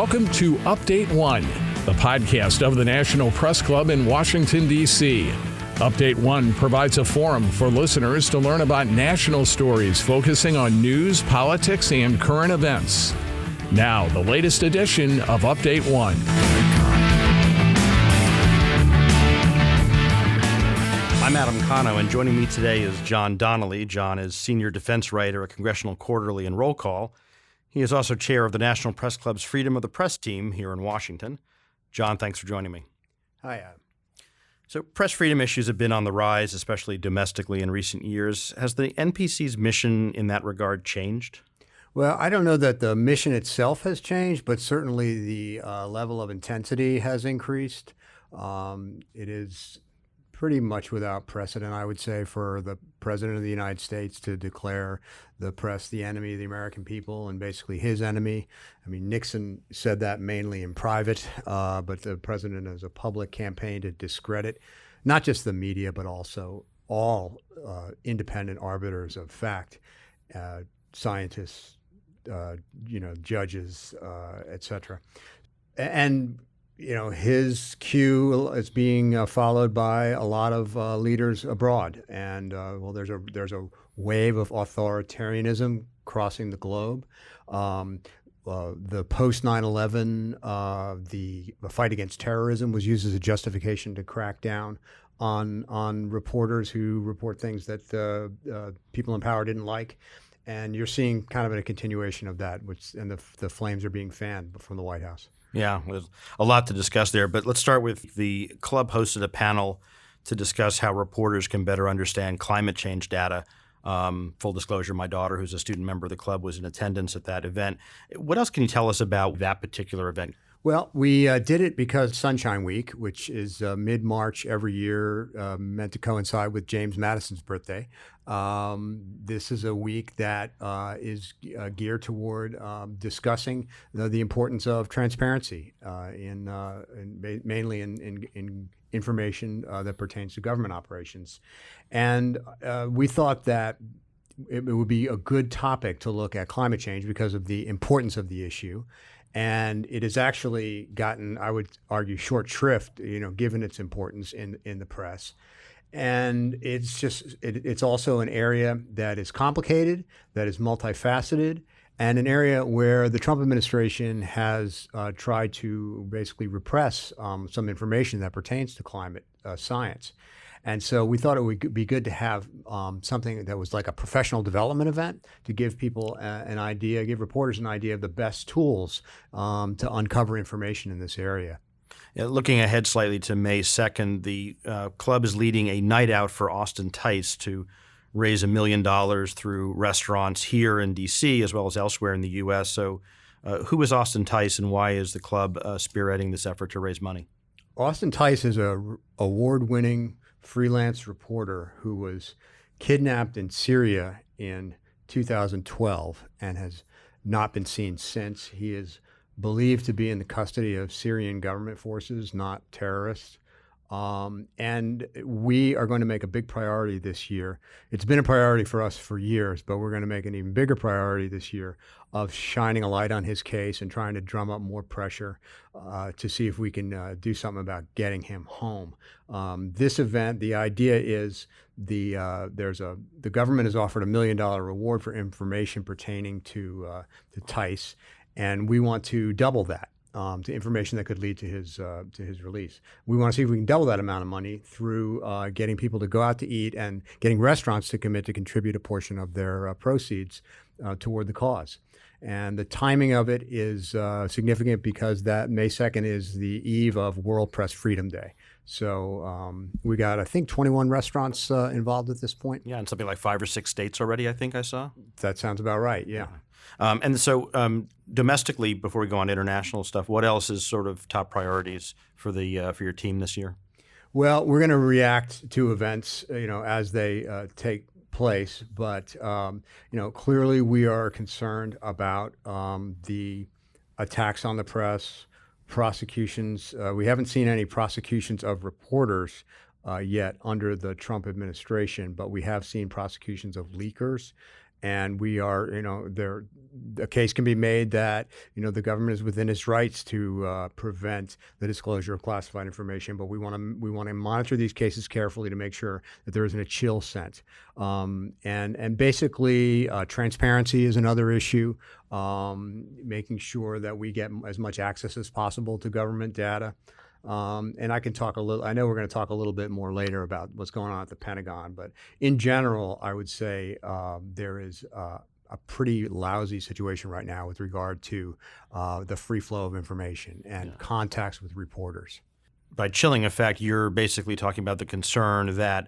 Welcome to Update One, the podcast of the National Press Club in Washington, D.C. Update One provides a forum for listeners to learn about national stories focusing on news, politics, and current events. Now, the latest edition of Update One. I'm Adam Konowe, and joining me today is John Donnelly. John is senior defense writer at Congressional Quarterly and Roll Call. He is also chair of the National Press Club's Freedom of the Press team here in Washington. John, thanks for joining me. Hi, Adam. So press freedom issues have been on the rise, especially domestically in recent years. Has the NPC's mission in that regard changed? Well, I don't know that the mission itself has changed, but certainly the level of intensity has increased. It is pretty much without precedent, I would say, for the President of the United States to declare the press the enemy of the American people and basically his enemy. I mean, Nixon said that mainly in private, but the president has a public campaign to discredit not just the media, but also all independent arbiters of fact, scientists, judges, et cetera. And his cue is being followed by a lot of leaders abroad, and there's a wave of authoritarianism crossing the globe. The post 9/11, the fight against terrorism was used as a justification to crack down on reporters who report things that people in power didn't like. And you're seeing kind of a continuation of that, and the flames are being fanned from the White House. Yeah, there's a lot to discuss there, but let's start with the club hosted a panel to discuss how reporters can better understand climate change data. Full disclosure, my daughter, who's a student member of the club, was in attendance at that event. What else can you tell us about that particular event? Well, we did it because Sunshine Week, which is mid-March every year, meant to coincide with James Madison's birthday. This is a week that is geared toward discussing the importance of transparency mainly in information that pertains to government operations. And we thought that it would be a good topic to look at climate change because of the importance of the issue. And it has actually gotten, I would argue, short shrift, given its importance in the press. And it's also an area that is complicated, that is multifaceted, and an area where the Trump administration has tried to basically repress some information that pertains to climate science. And so we thought it would be good to have something that was like a professional development event to give people an idea, give reporters an idea of the best tools to uncover information in this area. Yeah, looking ahead slightly to May 2nd, the club is leading a night out for Austin Tice to raise $1 million through restaurants here in D.C. as well as elsewhere in the U.S. So who is Austin Tice and why is the club spearheading this effort to raise money? Austin Tice is an award-winning freelance reporter who was kidnapped in Syria in 2012 and has not been seen since. He is believed to be in the custody of Syrian government forces, not terrorists. And we are going to make a big priority this year. It's been a priority for us for years, but we're going to make an even bigger priority this year of shining a light on his case and trying to drum up more pressure to see if we can do something about getting him home. This event, the idea is the government has offered $1 million reward for information pertaining to Tice, and we want to double that. To information that could lead to his release. We want to see if we can double that amount of money through getting people to go out to eat and getting restaurants to commit to contribute a portion of their proceeds toward the cause. And the timing of it is significant because that May 2nd is the eve of World Press Freedom Day. So we got, I think, 21 restaurants involved at this point. Yeah, in something like 5 or 6 states already, I think I saw. That sounds about right, yeah. And so domestically, before we go on to international stuff, what else is sort of top priorities for your team this year? Well, we're going to react to events, as they take place. But, clearly we are concerned about the attacks on the press, prosecutions. We haven't seen any prosecutions of reporters yet under the Trump administration, but we have seen prosecutions of leakers. And we are, a case can be made that, the government is within its rights to prevent the disclosure of classified information, but we want to monitor these cases carefully to make sure that there isn't a chill sent. And basically, transparency is another issue, making sure that we get as much access as possible to government data. And I know we're going to talk a little bit more later about what's going on at the Pentagon, but in general, I would say there is a pretty lousy situation right now with regard to the free flow of information and contacts with reporters. By chilling effect, you're basically talking about the concern that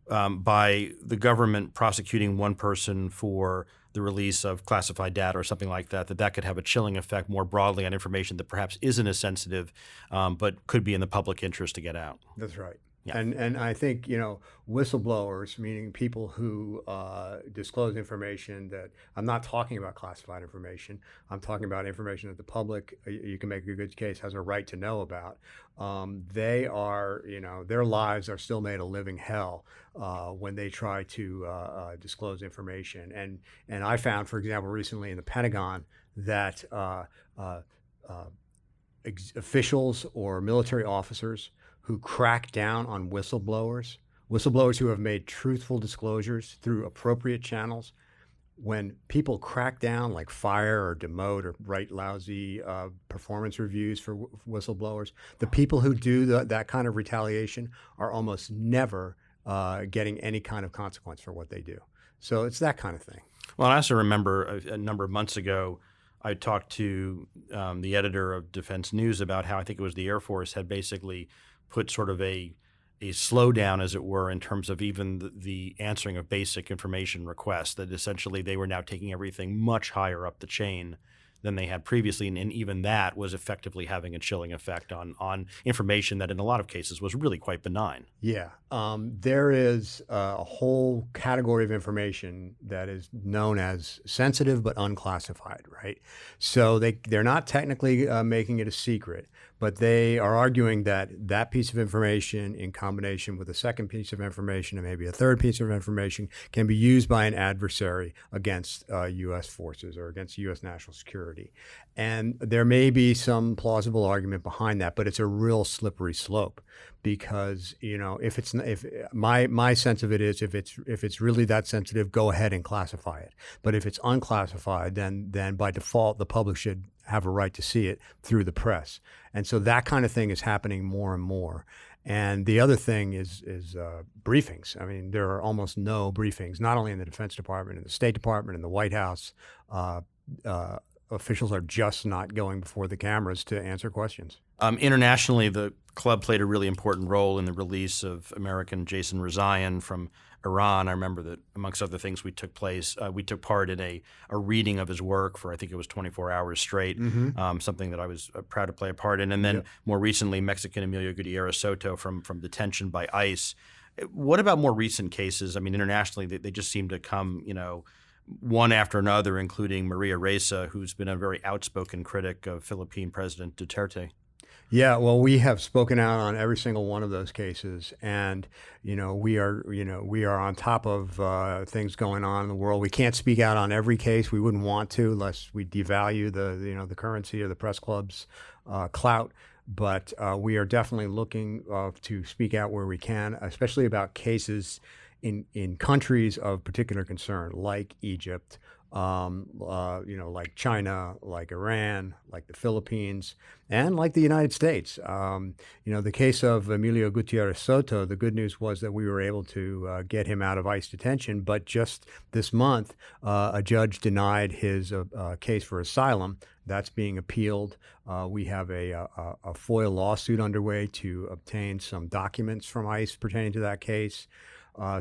by the government prosecuting one person for the release of classified data or something like that, that could have a chilling effect more broadly on information that perhaps isn't as sensitive, but could be in the public interest to get out. That's right. Yeah. And I think, whistleblowers, meaning people who disclose information that I'm not talking about classified information. I'm talking about information that the public, you can make a good case, has a right to know about. They are, their lives are still made a living hell when they try to disclose information. And I found, for example, recently in the Pentagon that officials or military officers who crack down on whistleblowers who have made truthful disclosures through appropriate channels, when people crack down, like fire or demote or write lousy performance reviews for whistleblowers, the people who do that kind of retaliation are almost never getting any kind of consequence for what they do. So it's that kind of thing. Well, I also remember a number of months ago, I talked to the editor of Defense News about how I think it was the Air Force had basically put sort of a slowdown, as it were, in terms of even the answering of basic information requests, that essentially they were now taking everything much higher up the chain than they had previously. And even that was effectively having a chilling effect on information that in a lot of cases was really quite benign. Yeah. There is a whole category of information that is known as sensitive but unclassified, right? So they're not technically making it a secret, but they are arguing that that piece of information in combination with a second piece of information and maybe a third piece of information can be used by an adversary against U.S. forces or against U.S. national security. And there may be some plausible argument behind that, but it's a real slippery slope, because if my sense of it is if it's really that sensitive, go ahead and classify it. But if it's unclassified, then by default the public should have a right to see it through the press. And so that kind of thing is happening more and more. And the other thing is briefings. I mean, there are almost no briefings, not only in the Defense Department, in the State Department, in the White House. Officials are just not going before the cameras to answer questions. Internationally, the club played a really important role in the release of American Jason Rezaian from Iran. I remember that, amongst other things, we took part in a reading of his work for, I think it was 24 hours straight, something that I was proud to play a part in. And then more recently, Mexican Emilio Gutierrez Soto from detention by ICE. What about more recent cases? I mean, internationally, they just seem to come, one after another, including Maria Ressa, who's been a very outspoken critic of Philippine President Duterte. Yeah, well, we have spoken out on every single one of those cases, and we are on top of things going on in the world. We can't speak out on every case. We wouldn't want to, unless we devalue the currency of the press club's clout. But we are definitely looking to speak out where we can, especially about cases in countries of particular concern, like Egypt, like China, like Iran, like the Philippines, and like the United States. The case of Emilio Gutierrez Soto, the good news was that we were able to get him out of ICE detention, but just this month, a judge denied his case for asylum. That's being appealed. We have a FOIA lawsuit underway to obtain some documents from ICE pertaining to that case.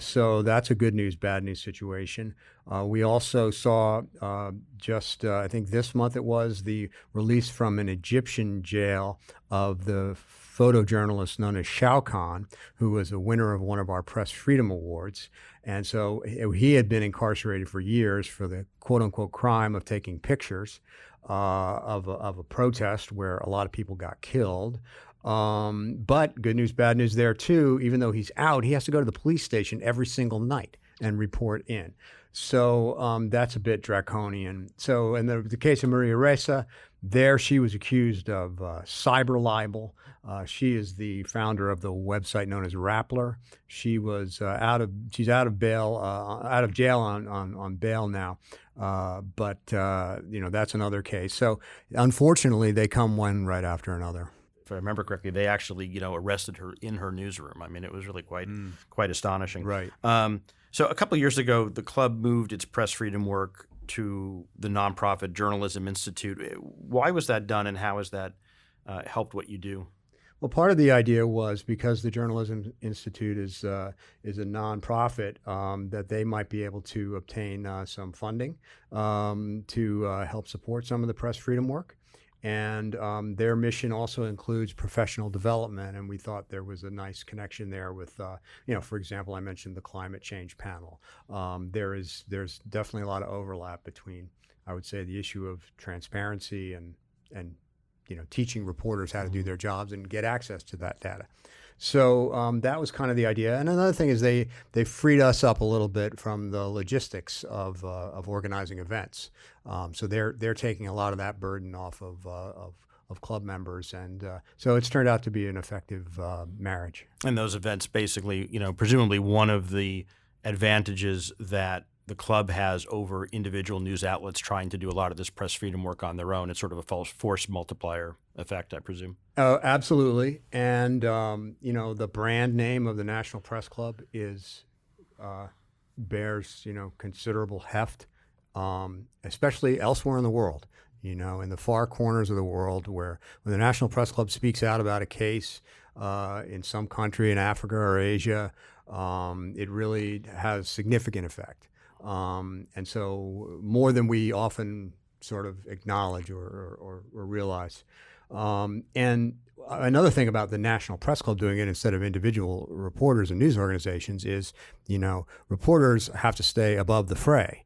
So that's a good news, bad news situation. We also saw I think this month it was, the release from an Egyptian jail of the photojournalist known as Shao Kahn, who was a winner of one of our Press Freedom Awards. And so he had been incarcerated for years for the quote-unquote crime of taking pictures of a protest where a lot of people got killed. But good news, bad news there too. Even though he's out, he has to go to the police station every single night and report in. So that's a bit draconian. So in the case of Maria Ressa, there she was accused of cyber libel. She is the founder of the website known as Rappler. She was she's out of jail on bail now. But that's another case. So unfortunately, they come one right after another. If I remember correctly, they actually, arrested her in her newsroom. I mean, it was really quite astonishing. Right. So a couple of years ago, the club moved its press freedom work to the nonprofit Journalism Institute. Why was that done, and how has that helped what you do? Well, part of the idea was because the Journalism Institute is a nonprofit, that they might be able to obtain some funding to help support some of the press freedom work. And their mission also includes professional development, and we thought there was a nice connection there with, for example, I mentioned the climate change panel. There's definitely a lot of overlap between, I would say, the issue of transparency and teaching reporters how to do their jobs and get access to that data. So that was kind of the idea. And another thing is they freed us up a little bit from the logistics of organizing events. So they're taking a lot of that burden off of club members, and so it's turned out to be an effective marriage. And those events, basically, presumably one of the advantages that the club has over individual news outlets trying to do a lot of this press freedom work on their own. It's sort of a force multiplier effect, I presume. Oh, absolutely. And the brand name of the National Press Club bears considerable heft, especially elsewhere in the world. In the far corners of the world, where when the National Press Club speaks out about a case in some country in Africa or Asia, it really has significant effect. And so more than we often sort of acknowledge or realize. And another thing about the National Press Club doing it instead of individual reporters and news organizations is, reporters have to stay above the fray,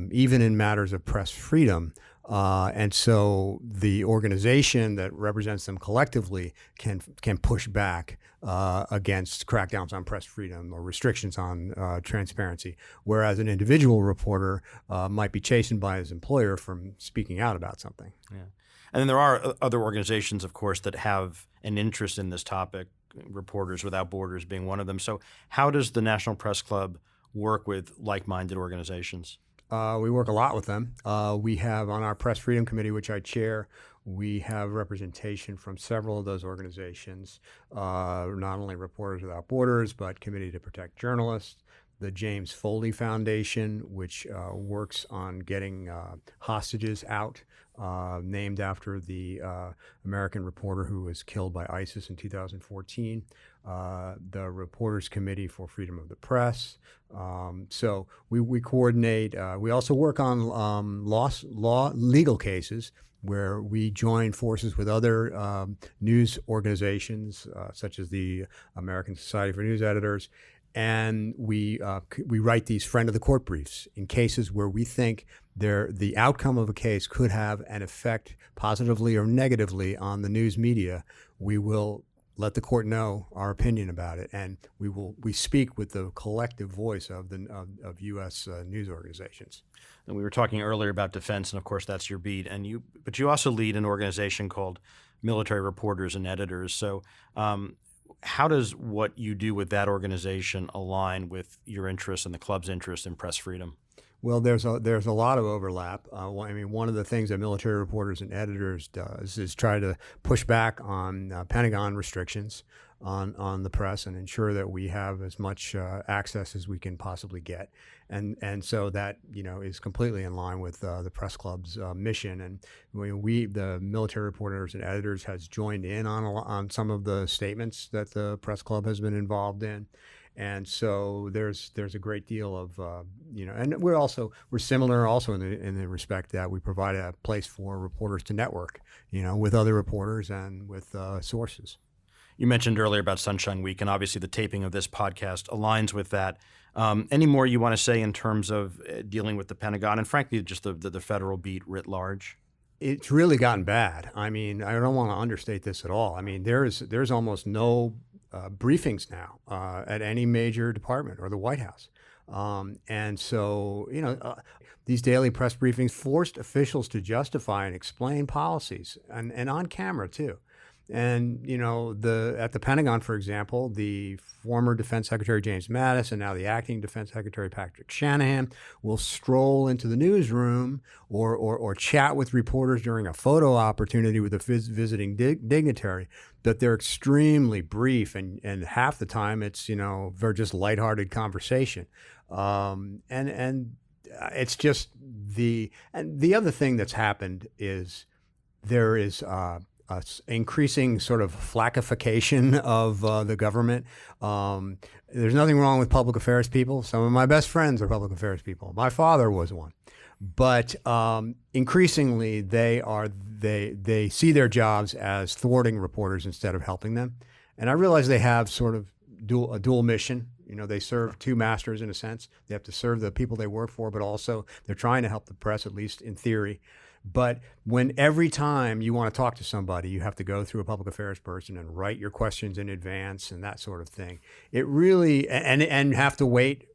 even in matters of press freedom. And so the organization that represents them collectively can push back against crackdowns on press freedom or restrictions on transparency, whereas an individual reporter might be chastened by his employer from speaking out about something. Yeah. And then there are other organizations, of course, that have an interest in this topic, Reporters Without Borders being one of them. So how does the National Press Club work with like-minded organizations? We work a lot with them. We have on our Press Freedom Committee, which I chair, we have representation from several of those organizations, not only Reporters Without Borders, but Committee to Protect Journalists, the James Foley Foundation, which works on getting hostages out, named after the American reporter who was killed by ISIS in 2014, the Reporters Committee for Freedom of the Press. So we coordinate. We also work on legal cases where we join forces with other news organizations, such as the American Society for News Editors, and we write these friend of the court briefs in cases where we think the outcome of a case could have an effect positively or negatively on the news media. We will let the court know our opinion about it, and we speak with the collective voice of U.S. news organizations. And we were talking earlier about defense, and of course that's your beat. But you also lead an organization called Military Reporters and Editors. So how does what you do with that organization align with your interest and the club's interest in press freedom? Well, there's a lot of overlap. One of the things that Military Reporters and Editors does is try to push back on Pentagon restrictions on the press and ensure that we have as much access as we can possibly get, and so that is completely in line with the press club's mission. And the Military Reporters and Editors has joined in on some of the statements that the press club has been involved in. And so there's a great deal of and we're similar also in the respect that we provide a place for reporters to network, with other reporters and with sources. You mentioned earlier about Sunshine Week, and obviously the taping of this podcast aligns with that. Any more you want to say in terms of dealing with the Pentagon and frankly just the federal beat writ large? It's really gotten bad. I don't want to understate this at all. There's almost no briefings now at any major department or the White House. And so, these daily press briefings forced officials to justify and explain policies, and on camera too. And, at the Pentagon, for example, the former Defense Secretary James Mattis and now the acting Defense Secretary Patrick Shanahan will stroll into the newsroom or chat with reporters during a photo opportunity with a visiting dignitary. But they're extremely brief, and half the time it's, they're just lighthearted conversation. And it's just the other thing that's happened is there is increasing sort of flackification of the government. There's nothing wrong with public affairs people. Some of my best friends are public affairs people. My father was one. But increasingly, they see their jobs as thwarting reporters instead of helping them. And I realize they have sort of a dual mission. They serve two masters in a sense. They have to serve the people they work for, but also they're trying to help the press, at least in theory. But when every time you want to talk to somebody, you have to go through a public affairs person and write your questions in advance and that sort of thing, it really and have to wait,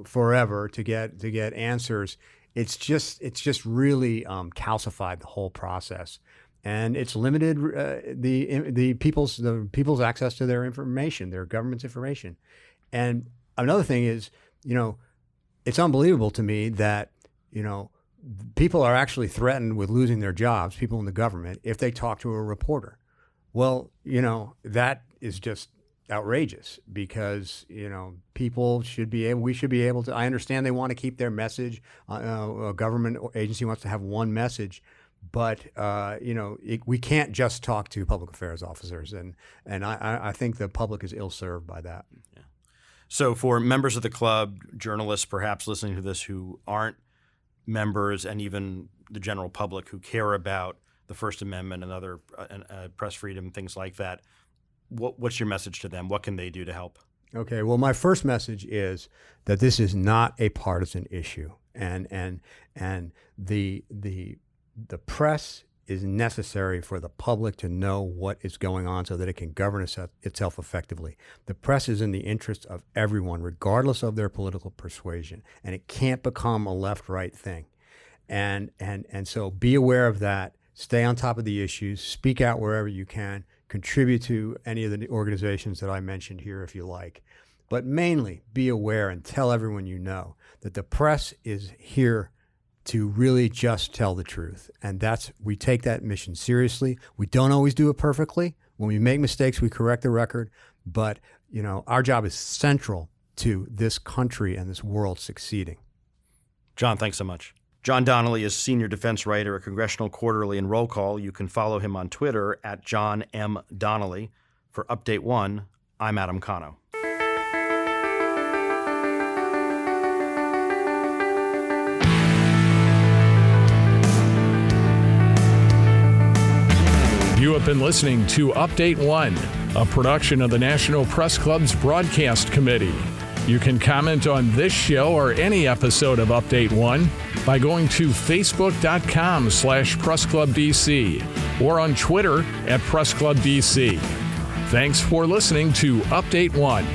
forever to get answers. It's just really calcified the whole process, and it's limited the people's access to their information, their government's information. And another thing is, it's unbelievable to me that people are actually threatened with losing their jobs, people in the government, if they talk to a reporter. Well, that is just outrageous because, we should be able to, I understand they want to keep their message. A government agency wants to have one message, but, we can't just talk to public affairs officers. And I think the public is ill-served by that. Yeah. So for members of the club, journalists perhaps listening to this who aren't members, and even the general public who care about the First Amendment and other press freedom, things like that, what's your message to them? What can they do to help? Okay, well, my first message is that this is not a partisan issue, and the press is necessary for the public to know what is going on so that it can govern itself effectively. The press is in the interest of everyone, regardless of their political persuasion, and it can't become a left-right thing. And so be aware of that. Stay on top of the issues. Speak out wherever you can. Contribute to any of the organizations that I mentioned here if you like. But mainly be aware and tell everyone you know that the press is here to really just tell the truth. And we take that mission seriously. We don't always do it perfectly. When we make mistakes, we correct the record. But, our job is central to this country and this world succeeding. John, thanks so much. John Donnelly is senior defense writer at Congressional Quarterly and Roll Call. You can follow him on Twitter at John M. Donnelly. For Update 1, I'm Adam Konowe. You have been listening to Update 1, a production of the National Press Club's Broadcast Committee. You can comment on this show or any episode of Update 1 by going to facebook.com/PressClubDC or on Twitter @PressClubDC. Thanks for listening to Update 1.